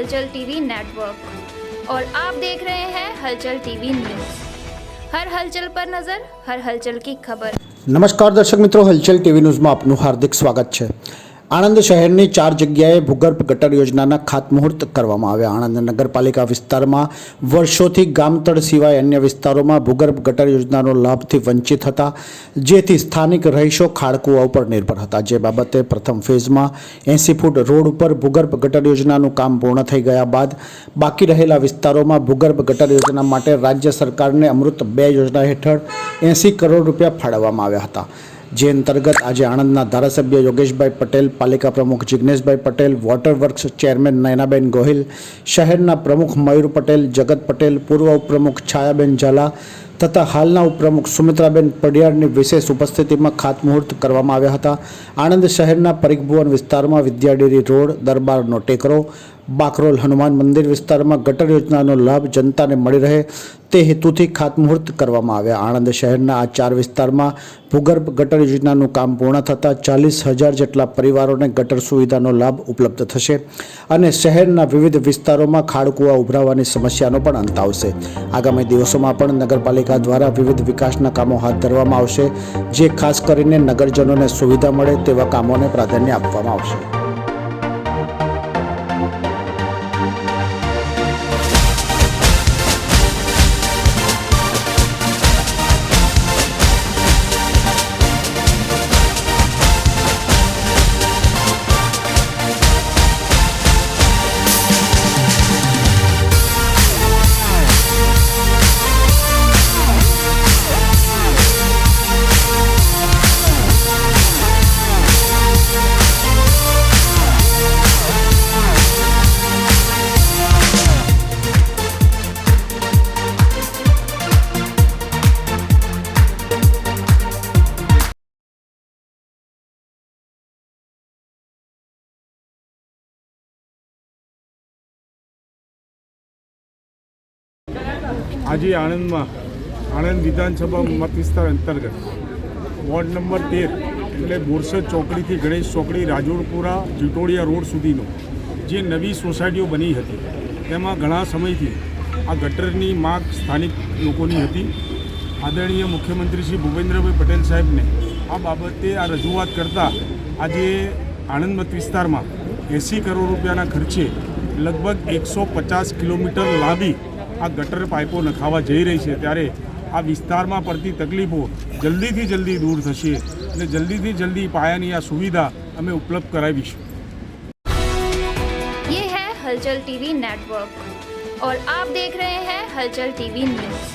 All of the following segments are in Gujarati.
हलचल टीवी नेटवर्क और आप देख रहे हैं हलचल टीवी न्यूज़। हर हलचल पर नजर, हर हलचल की खबर। नमस्कार दर्शक मित्रों, हलचल टीवी न्यूज़ में आपનું હાર્દિક સ્વાગત છે। આણંદ શહેરની 4 જગ્યાએ ભૂગર્ભ ગટર યોજનાના ખાતમુહૂર્ત કરવામાં આવ્યા। આણંદ નગરપાલિકા વિસ્તારમાં વર્ષોથી ગામતળ સિવાય અન્ય વિસ્તારોમાં ભૂગર્ભ ગટર યોજનાનો લાભથી વંચિત હતા, જેથી સ્થાનિક રહીશો ખાડકુવા ઉપર નિર્ભર હતા। જે બાબતે પ્રથમ ફેઝમાં 80 ફૂટ રોડ ઉપર ભૂગર્ભ ગટર યોજનાનું કામ પૂર્ણ થઈ ગયા બાદ બાકી રહેલા વિસ્તારોમાં ભૂગર્ભ ગટર યોજના માટે રાજ્ય સરકારને અમૃત 2 યોજના હેઠળ 80 કરોડ રૂપિયા ફાળવવામાં આવ્યા હતા। જે અંતર્ગત આજે આણંદના ધારાસભ્ય યોગેશભાઈ પટેલ, પાલિકા પ્રમુખ Jigneshbhai Patel, water works chairman Nayanaben Gohil, શહેરના પ્રમુખ મયુર પટેલ, જગત પટેલ, પૂર્વ ઉપપ્રમુખ છાયાબેન ઝાલા તથા હાલના ઉપપ્રમુખ સુમિત્રાબેન પડિયારની વિશેષ ઉપસ્થિતિમાં ખાતમુહૂર્ત કરવામાં આવ્યા હતા। આણંદ શહેરના પરિકભુવન વિસ્તારમાં વિદ્યાડેરી રોડ, દરબારનો ટેકરો, બાકરોલ હનુમાન મંદિર વિસ્તારમાં ગટર યોજનાનો લાભ જનતાને મળી રહે તે હેતુથી ખાતમુહૂર્ત કરવામાં આવ્યા। આણંદ શહેરના આ 4 વિસ્તારમાં ભૂગર્ભ ગટર યોજનાનું કામ પૂર્ણ થતાં 40,000 જેટલા પરિવારોને ગટર સુવિધાનો લાભ ઉપલબ્ધ થશે અને શહેરના વિવિધ વિસ્તારોમાં ખાડકુવા ઉભરાવાની સમસ્યાનો પણ અંત આવશે। આગામી દિવસોમાં પણ નગરપાલિકા દ્વારા વિવિધ વિકાસના કામો હાથ ધરવામાં આવશે, જે ખાસ કરીને નગરજનોને સુવિધા મળે તેવા કામોને પ્રાધાન્ય આપવામાં આવશે। આજે આણંદમાં આણંદ વિધાનસભા મત વિસ્તાર અંતર્ગત વોર્ડ નંબર 13 એટલે બોરસદ ચોકડીથી ગણેશ ચોકડી, રાજોડપુરા, જીટોડિયા રોડ સુધીનો જે નવી સોસાયટીઓ બની હતી તેમાં ઘણા સમયથી આ ગટરની માંગ સ્થાનિક લોકોની હતી। આદરણીય મુખ્યમંત્રી શ્રી ભૂપેન્દ્રભાઈ પટેલ સાહેબને આ બાબતે આ રજૂઆત કરતાં આજે આણંદ મત વિસ્તારમાં 80 કરોડ રૂપિયાના ખર્ચે લગભગ 150 કિલોમીટર લાંબી આ ગટર પાઇપો નખાવા જઈ રહી છે, ત્યારે આ વિસ્તારમાં પડતી તકલીફો જલ્દીથી જલ્દી દૂર થશે અને જલ્દીથી જલ્દી પાયાની આ સુવિધા અમે ઉપલબ્ધ કરાવીશું। ये है हलचल टीवी नेटवर्क और आप देख रहे हैं हलचल टीवी न्यूज़।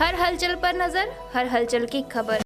हर हलचल पर नजर, हर हलचल की खबर।